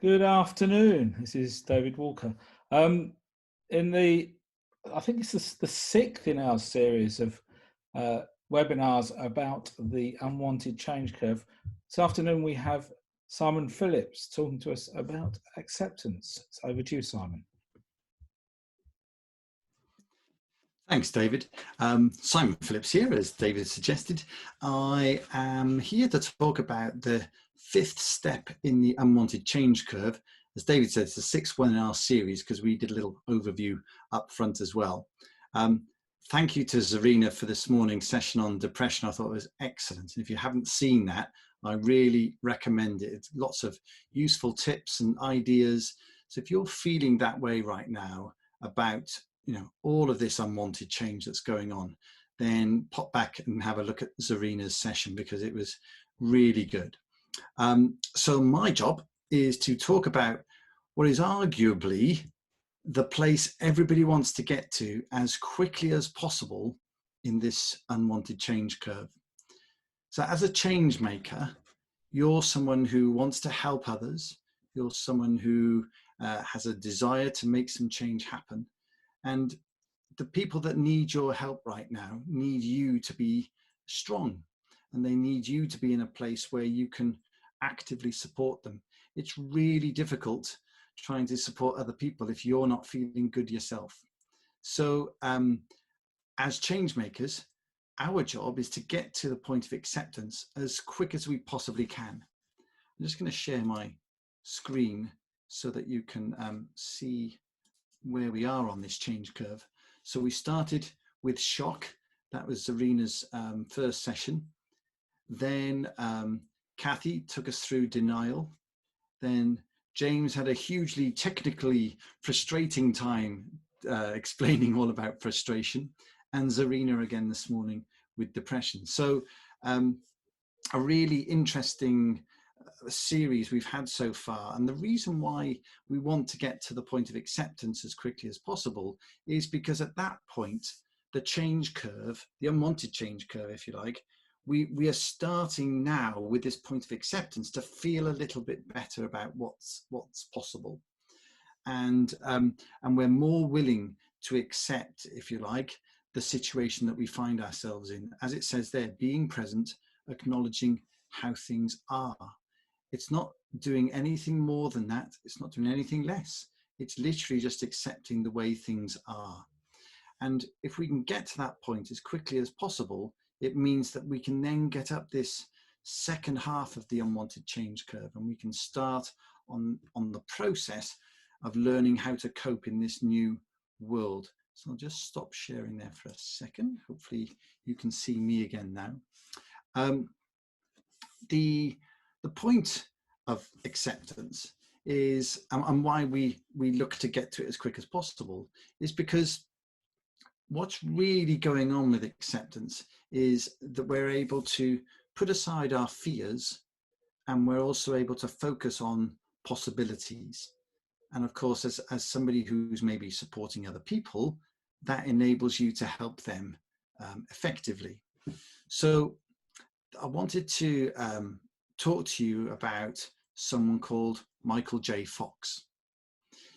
Good afternoon. This is David Walker. Um, in the, I think it's the sixth in our series of uh, webinars about the unwanted change curve. This afternoon we have Simon Phillips talking to us about acceptance. It's over to you, Simon. Thanks, David. Simon Phillips here, as David suggested. I am here to talk about the fifth step in the unwanted change curve. As David said, it's the sixth one in our series because we did a little overview up front as well. Thank you to Zarina for this morning's session on depression. I thought it was excellent. And if you haven't seen that, I really recommend it. It's lots of useful tips and ideas. So if you're feeling that way right now about all of this unwanted change that's going on, then pop back and have a look at Zarina's session because it was really good. So my job is to talk about what is arguably the place everybody wants to get to as quickly as possible in this unwanted change curve. So as a change maker, you're someone who wants to help others. You're someone who has a desire to make some change happen. And the people that need your help right now need you to be strong, and they need you to be in a place where you can actively support them. It's really difficult trying to support other people if you're not feeling good yourself. So as change makers, our job is to get to the point of acceptance as quick as we possibly can. I'm just going to share my screen so that you can see where we are on this change curve. So we started with shock. That was Zarina's first session. Then Kathy took us through denial. Then James had a hugely technically frustrating time explaining all about frustration. And Zarina again this morning with depression. So a really interesting series we've had so far, and the reason why we want to get to the point of acceptance as quickly as possible is because at that point the change curve, the unwanted change curve if you like, we are starting now with this point of acceptance to feel a little bit better about what's possible, and we're more willing to accept, if you like, the situation that we find ourselves in, as it says there, being present, acknowledging how things are. It's not doing anything more than that. It's not doing anything less. It's literally just accepting the way things are. And if we can get to that point as quickly as possible, it means that we can then get up this second half of the unwanted change curve, and we can start on the process of learning how to cope in this new world. So I'll just stop sharing there for a second. Hopefully you can see me again now. The point of acceptance is, and why we look to get to it as quick as possible, is because what's really going on with acceptance is that we're able to put aside our fears, and we're also able to focus on possibilities. And of course, as somebody who's maybe supporting other people, that enables you to help them effectively. So I wanted to talk to you about someone called Michael J. Fox.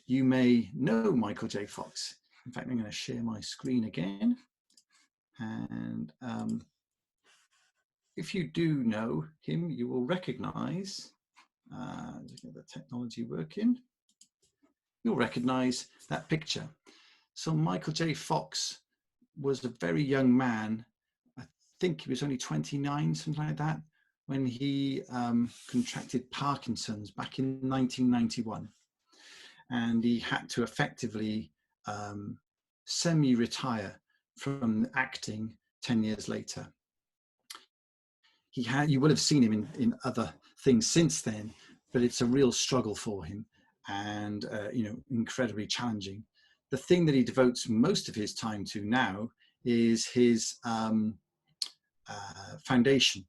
You may know Michael J. Fox. In fact, I'm going to share my screen again. And if you do know him, you will recognize, just get the technology working, you'll recognize that picture. So Michael J. Fox was a very young man. I think he was only 29, something like that, when he contracted Parkinson's back in 1991. And he had to effectively semi-retire from acting 10 years later. You will have seen him in other things since then, but it's a real struggle for him, and incredibly challenging. The thing that he devotes most of his time to now is his foundation,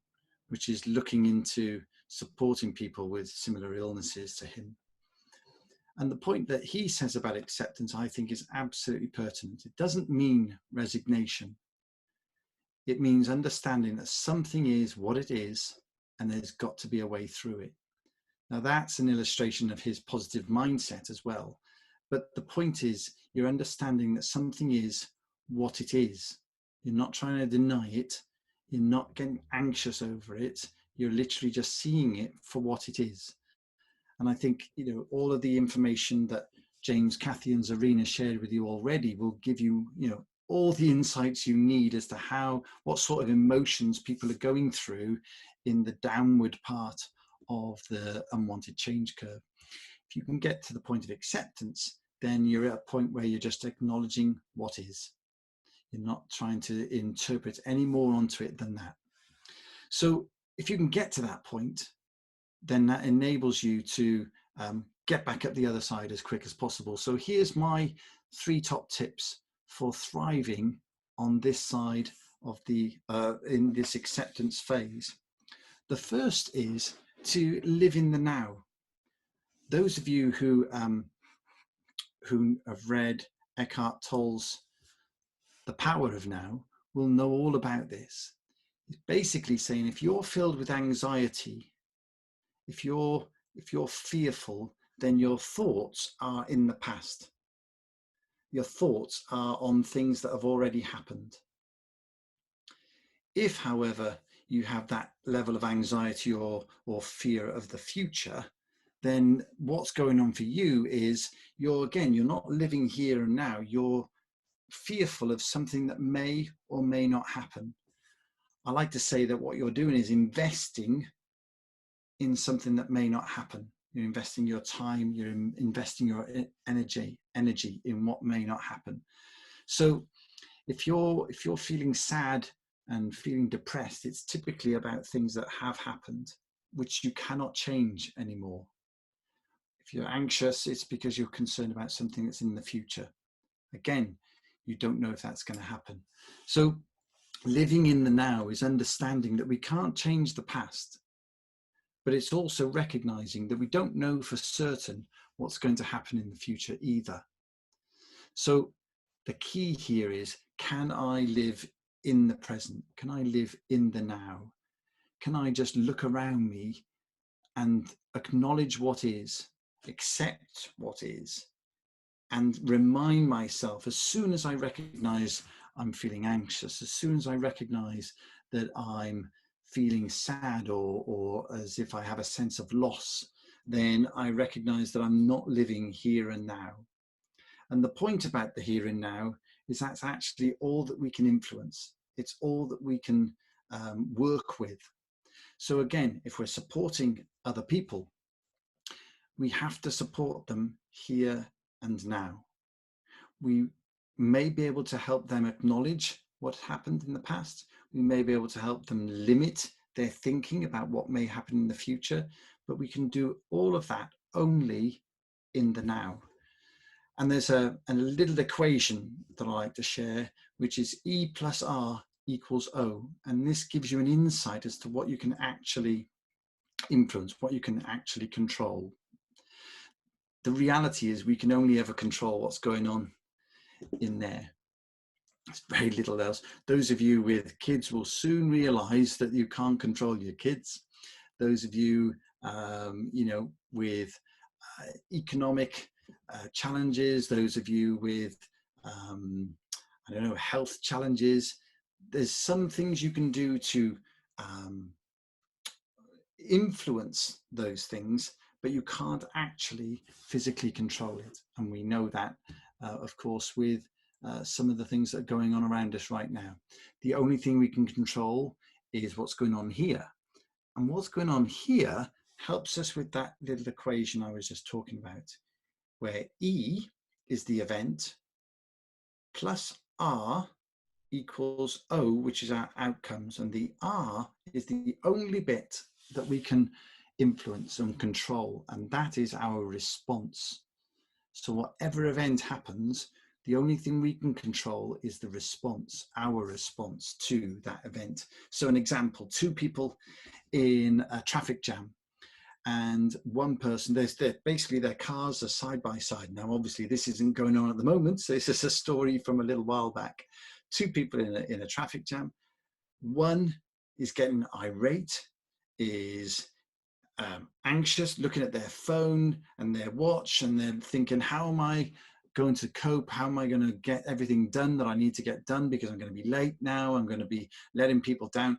which is looking into supporting people with similar illnesses to him. And the point that he says about acceptance, I think, is absolutely pertinent. It doesn't mean resignation. It means understanding that something is what it is, and there's got to be a way through it. Now that's an illustration of his positive mindset as well. But the point is, you're understanding that something is what it is. You're not trying to deny it. You're not getting anxious over it. You're literally just seeing it for what it is. And I think, all of the information that James, Kathy and Zarina shared with you already will give you, all the insights you need as to what sort of emotions people are going through in the downward part of the unwanted change curve. If you can get to the point of acceptance, then you're at a point where you're just acknowledging what is. You're not trying to interpret any more onto it than that. So if you can get to that point, then that enables you to get back up the other side as quick as possible. So here's my 3 top tips for thriving on this side of in this acceptance phase. The first is to live in the now. Those of you who have read Eckhart Tolle's The Power of Now will know all about this. It's basically saying if you're filled with anxiety, if you're fearful, then your thoughts are in the past. Your thoughts are on things that have already happened. If, however, you have that level of anxiety or fear of the future, then what's going on for you is you're not living here and now. You're fearful of something that may or may not happen. I like to say that what you're doing is investing in something that may not happen. You're investing your time, you're investing your energy in what may not happen. So if you're feeling sad and feeling depressed, it's typically about things that have happened, which you cannot change anymore. If you're anxious, it's because you're concerned about something that's in the future. Again, you don't know if that's going to happen. So living in the now is understanding that we can't change the past, but it's also recognizing that we don't know for certain what's going to happen in the future either. So the key here is, can I live in the present? Can I live in the now? Can I just look around me and acknowledge what is, accept what is, and remind myself as soon as I recognize I'm feeling anxious, as soon as I recognize that I'm feeling sad or as if I have a sense of loss, then I recognize that I'm not living here and now. And the point about the here and now is that's actually all that we can influence. It's all that we can work with. So again, if we're supporting other people, we have to support them here and now. We may be able to help them acknowledge what happened in the past. We may be able to help them limit their thinking about what may happen in the future, but we can do all of that only in the now. And there's a little equation that I like to share, which is E plus R equals O. And this gives you an insight as to what you can actually influence, what you can actually control. The reality is we can only ever control what's going on in there. There's very little else. Those of you with kids will soon realize that you can't control your kids. Those of you, with economic challenges, those of you with, health challenges, there's some things you can do to influence those things, but you can't actually physically control it. And we know that, of course, with some of the things that are going on around us right now. The only thing we can control is what's going on here. And what's going on here helps us with that little equation I was just talking about, where E is the event plus R equals O, which is our outcomes. And the R is the only bit that we can influence and control, and that is our response. So whatever event happens, the only thing we can control is the response, our response to that event. So an example, 2 people in a traffic jam, and one person, basically their cars are side by side. Now, obviously this isn't going on at the moment, so this is a story from a little while back. 2 people in a traffic jam. One is getting irate, is anxious, looking at their phone and their watch, and they're thinking, how am I going to cope? How am I going to get everything done that I need to get done, because I'm going to be late now, I'm going to be letting people down.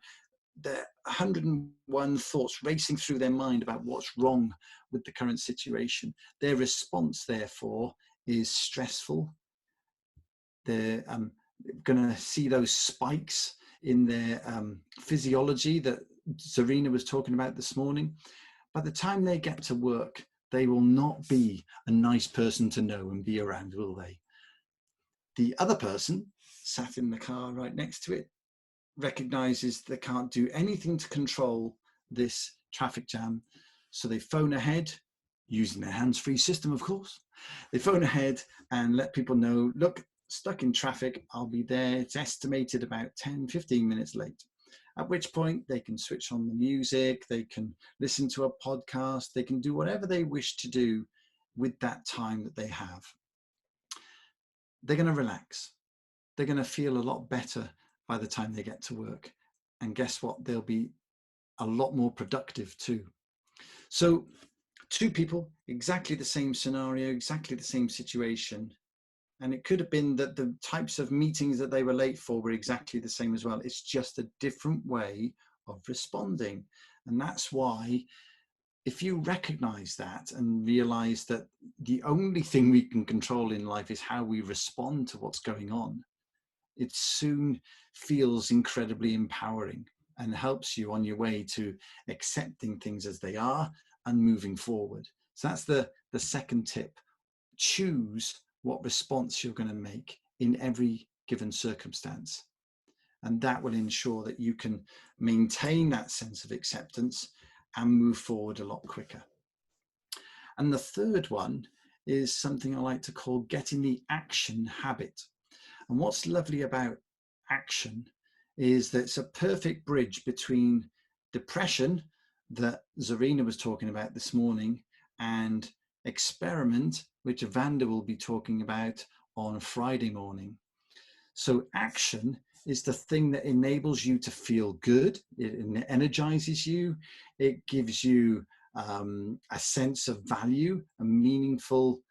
There are 101 thoughts racing through their mind about what's wrong with the current situation. Their response, therefore, is stressful. They're going to see those spikes in their physiology that Zarina was talking about this morning. By the time they get to work, they will not be a nice person to know and be around, will they? The other person sat in the car right next to it recognizes they can't do anything to control this traffic jam. So they phone ahead, using their hands-free system, of course. They phone ahead and let people know, look, stuck in traffic, I'll be there. It's estimated about 10, 15 minutes late. At which point they can switch on the music, they can listen to a podcast, they can do whatever they wish to do with that time that they have. They're going to relax. They're going to feel a lot better by the time they get to work. And guess what? They'll be a lot more productive too. So 2 people, exactly the same scenario, exactly the same situation. And it could have been that the types of meetings that they were late for were exactly the same as well. It's just a different way of responding. And that's why, if you recognize that and realize that the only thing we can control in life is how we respond to what's going on, it soon feels incredibly empowering and helps you on your way to accepting things as they are and moving forward. So that's the second tip. Choose what response you're going to make in every given circumstance. And that will ensure that you can maintain that sense of acceptance and move forward a lot quicker. And the third one is something I like to call getting the action habit. And what's lovely about action is that it's a perfect bridge between depression that Zarina was talking about this morning and experiment, which Vanda will be talking about on Friday morning. So action is the thing that enables you to feel good. It energizes you. It gives you a sense of value and meaningful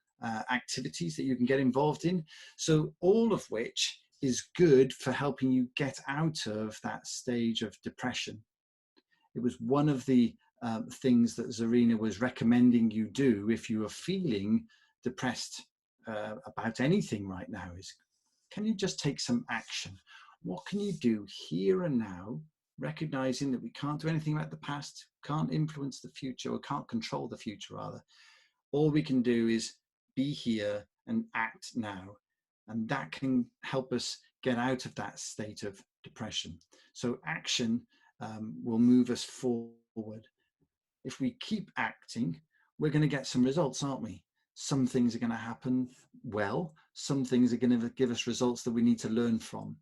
activities that you can get involved in. So all of which is good for helping you get out of that stage of depression. It was one of the things that Zarina was recommending you do if you are feeling depressed about anything right now, is can you just take some action? What can you do here and now, recognizing that we can't do anything about the past, can't influence the future, or can't control the future rather. All we can do is be here and act now. And that can help us get out of that state of depression. So action will move us forward. If we keep acting, we're going to get some results, aren't we? Some things are going to happen well, some things are going to give us results that we need to learn from.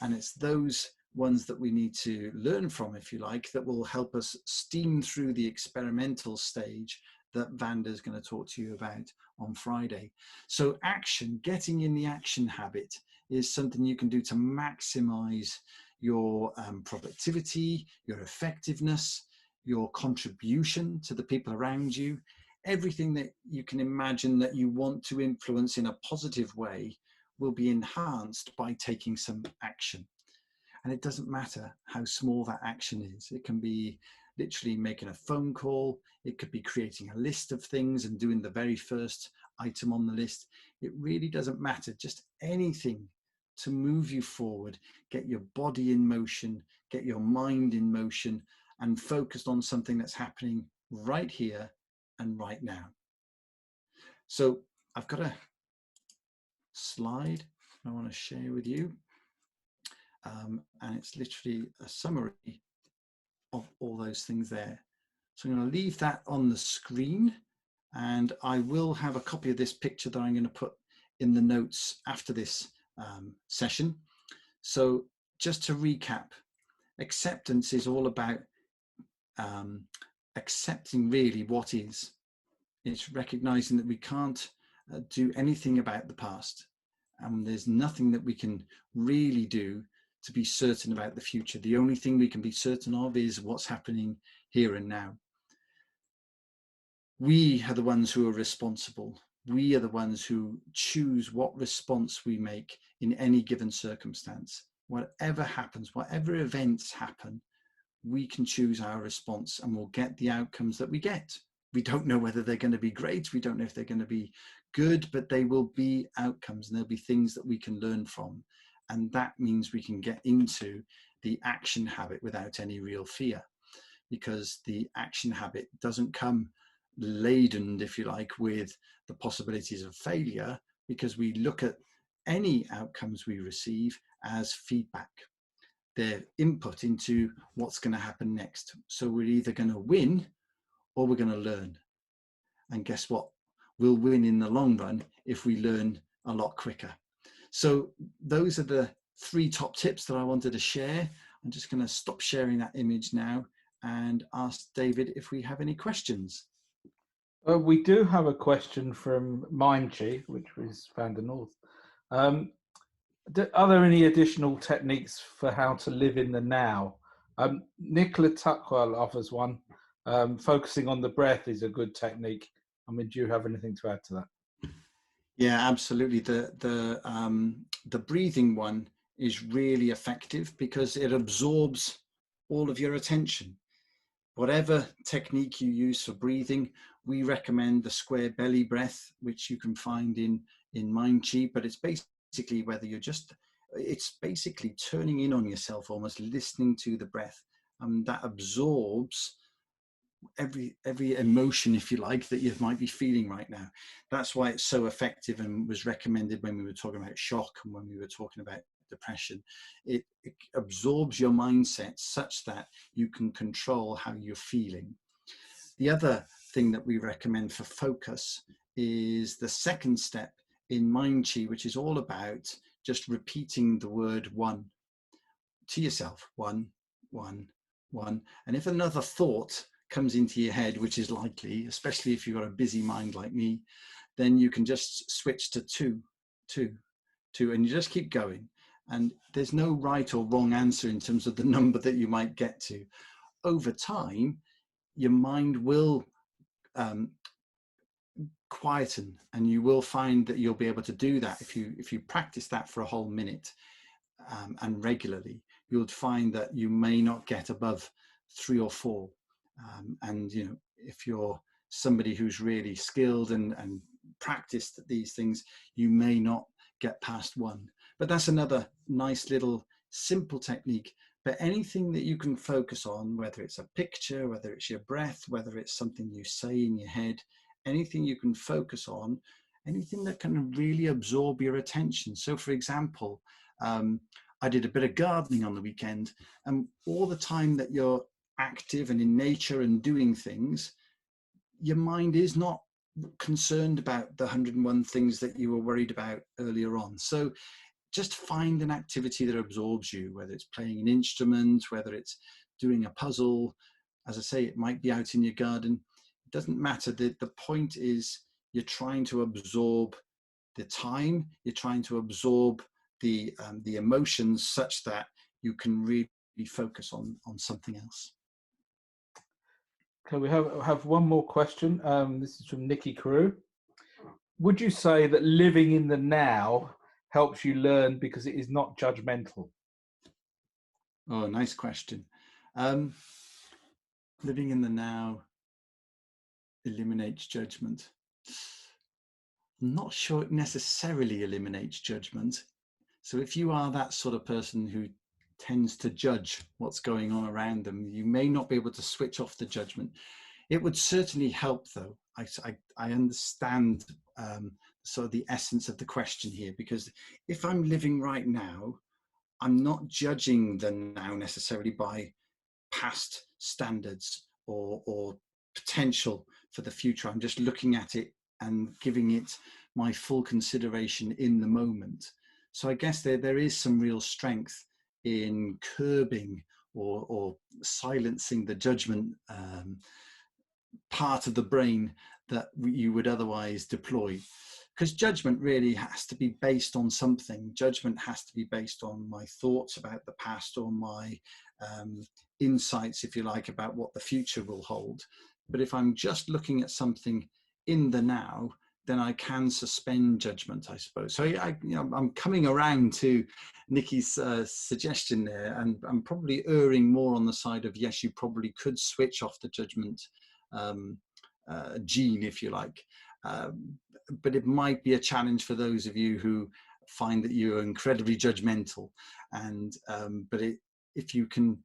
And it's those ones that we need to learn from, if you like, that will help us steam through the experimental stage that Vanda is going to talk to you about on Friday. So action, getting in the action habit, is something you can do to maximize your productivity, your effectiveness, your contribution to the people around you. Everything that you can imagine that you want to influence in a positive way will be enhanced by taking some action. And it doesn't matter how small that action is. It can be literally making a phone call. It could be creating a list of things and doing the very first item on the list. It really doesn't matter. Just anything to move you forward, get your body in motion, get your mind in motion, and focused on something that's happening right here and right now. So I've got a slide I want to share with you. And it's literally a summary of all those things there. So I'm going to leave that on the screen, and I will have a copy of this picture that I'm going to put in the notes after this session. So just to recap, acceptance is all about accepting really what is. It's recognizing that we can't do anything about the past, and there's nothing that we can really do to be certain about the future. The only thing we can be certain of is what's happening here and now. we are the ones who are responsible. We are the ones who choose what response we make in any given circumstance. Whatever happens, whatever events happen, we can choose our response and we'll get the outcomes that we get. We don't know whether they're going to be great. We don't know if they're going to be good, but they will be outcomes and there'll be things that we can learn from. And that means we can get into the action habit without any real fear, because the action habit doesn't come laden, if you like, with the possibilities of failure, because we look at any outcomes we receive as feedback. They're input into what's going to happen next. So we're either going to win or we're going to learn. And guess what? We'll win in the long run if we learn a lot quicker. So those are the 3 top tips that I wanted to share. I'm just going to stop sharing that image now and ask David if we have any questions. We do have a question from Mindchi, which was found in North. Are there any additional techniques for how to live in the now? Nicola Tuckwell offers one. Focusing on the breath is a good technique. I mean, do you have anything to add to that? Yeah, absolutely. The breathing one is really effective because it absorbs all of your attention. Whatever technique you use for breathing, we recommend the square belly breath, which you can find in Mind Chi, but it's basically whether you're it's basically turning in on yourself, almost listening to the breath. That absorbs every emotion, if you like, that you might be feeling right now. That's why it's so effective and was recommended when we were talking about shock and when we were talking about depression. It absorbs your mindset such that you can control how you're feeling. The other thing that we recommend for focus is the second step in Mind Chi, which is all about just repeating the word one to yourself. One, one, one. And if another thought comes into your head, which is likely, especially if you've got a busy mind like me, then you can just switch to two, two, two, and you just keep going. And there's no right or wrong answer in terms of the number that you might get to. Over time, your mind will quieten, and you will find that you'll be able to do that if you practice that for a whole minute and regularly. You'll find that you may not get above 3 or 4, and if you're somebody who's really skilled and practiced these things, you may not get past 1. But that's another nice little simple technique. But anything that you can focus on, whether it's a picture, whether it's your breath, whether it's something you say in your head, anything you can focus on, anything that can really absorb your attention. So for example, I did a bit of gardening on the weekend, and all the time that you're active and in nature and doing things, your mind is not concerned about the 101 things that you were worried about earlier on. So just find an activity that absorbs you, whether it's playing an instrument, whether it's doing a puzzle. As I say, it might be out in your garden. It doesn't matter. The point is you're trying to absorb the time, you're trying to absorb the emotions such that you can really focus on something else. Okay, we have one more question. This is from Nikki Carew. Would you say that living in the now helps you learn because it is not judgmental? Oh, nice question. Living in the now eliminates judgment. I'm not sure it necessarily eliminates judgment. So if you are that sort of person who tends to judge what's going on around them, you may not be able to switch off the judgment. It would certainly help, though. I understand sort of the essence of the question here, because if I'm living right now, I'm not judging the now necessarily by past standards or potential for the future. I'm just looking at it and giving it my full consideration in the moment. So I guess there is some real strength in curbing or silencing the judgment part of the brain that you would otherwise deploy. Because judgment really has to be based on something. Judgment has to be based on my thoughts about the past or my insights, if you like, about what the future will hold. But if I'm just looking at something in the now, then I can suspend judgment, I suppose. So I'm coming around to Nikki's suggestion there, and I'm probably erring more on the side of, yes, you probably could switch off the judgment gene, if you like. But it might be a challenge for those of you who find that you're incredibly judgmental. And if you can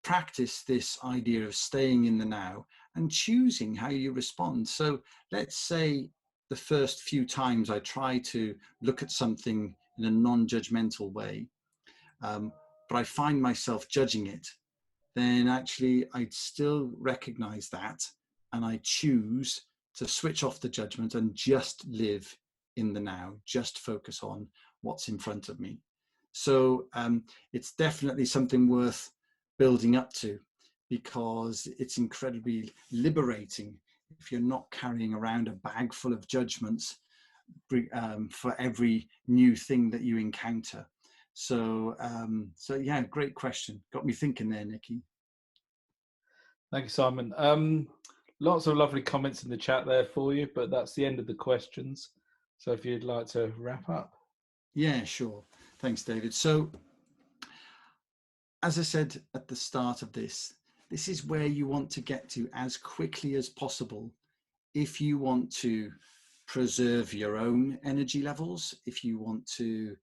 practice this idea of staying in the now and choosing how you respond. So let's say the first few times I try to look at something in a non-judgmental way, but I find myself judging it, then actually I'd still recognize that, and I choose to switch off the judgment and just live in the now, just focus on what's in front of me. So it's definitely something worth building up to, because it's incredibly liberating if you're not carrying around a bag full of judgments for every new thing that you encounter. So yeah, great question. Got me thinking there, Nikki. Thank you, Simon. Lots of lovely comments in the chat there for you, but that's the end of the questions. So if you'd like to wrap up. Yeah, sure. Thanks, David. So as I said at the start of this is where you want to get to as quickly as possible if you want to preserve your own energy levels, if you want to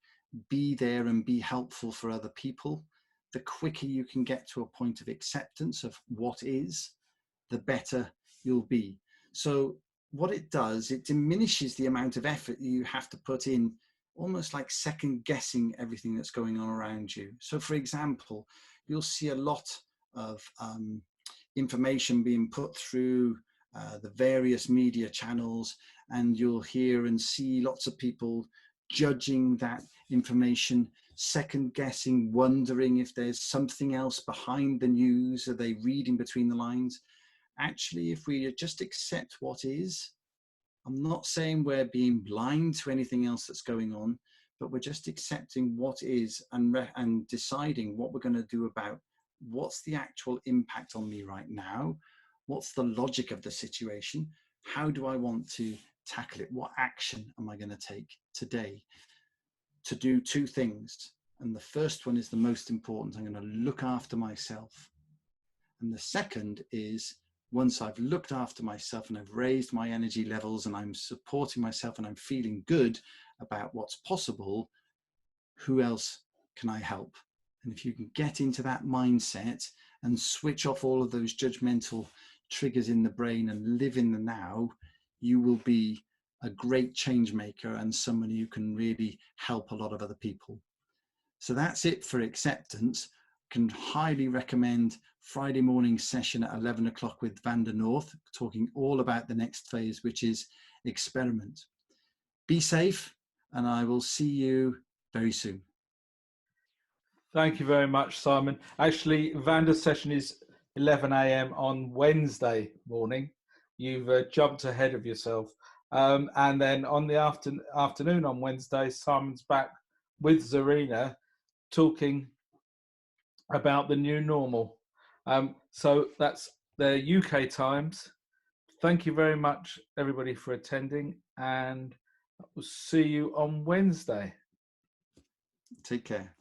be there and be helpful for other people. The quicker you can get to a point of acceptance of what is, the better you'll be. So what it does, it diminishes the amount of effort you have to put in, almost like second guessing everything that's going on around you. So for example, you'll see a lot of information being put through the various media channels, and you'll hear and see lots of people judging that information, second guessing, wondering if there's something else behind the news. Are they reading between the lines? Actually, if we just accept what is, I'm not saying we're being blind to anything else that's going on, but we're just accepting what is and deciding what we're going to do about what's the actual impact on me right now, what's the logic of the situation, how do I want to tackle it, what action am I going to take today to do two things. And the first one is the most important. I'm going to look after myself. And the second is, once I've looked after myself and I've raised my energy levels and I'm supporting myself and I'm feeling good about what's possible, who else can I help? And if you can get into that mindset and switch off all of those judgmental triggers in the brain and live in the now, you will be a great change maker and someone who can really help a lot of other people. So that's it for acceptance. Can highly recommend Friday morning session at 11 o'clock with Vanda North, talking all about the next phase, which is experiment. Be safe, and I will see you very soon. Thank you very much, Simon. Actually, Vanda's session is 11 a.m. on Wednesday morning. You've jumped ahead of yourself. And then on the afternoon on Wednesday, Simon's back with Zarina talking about the new normal. So that's the UK times. Thank you very much, everybody, for attending, and we'll see you on Wednesday. Take care.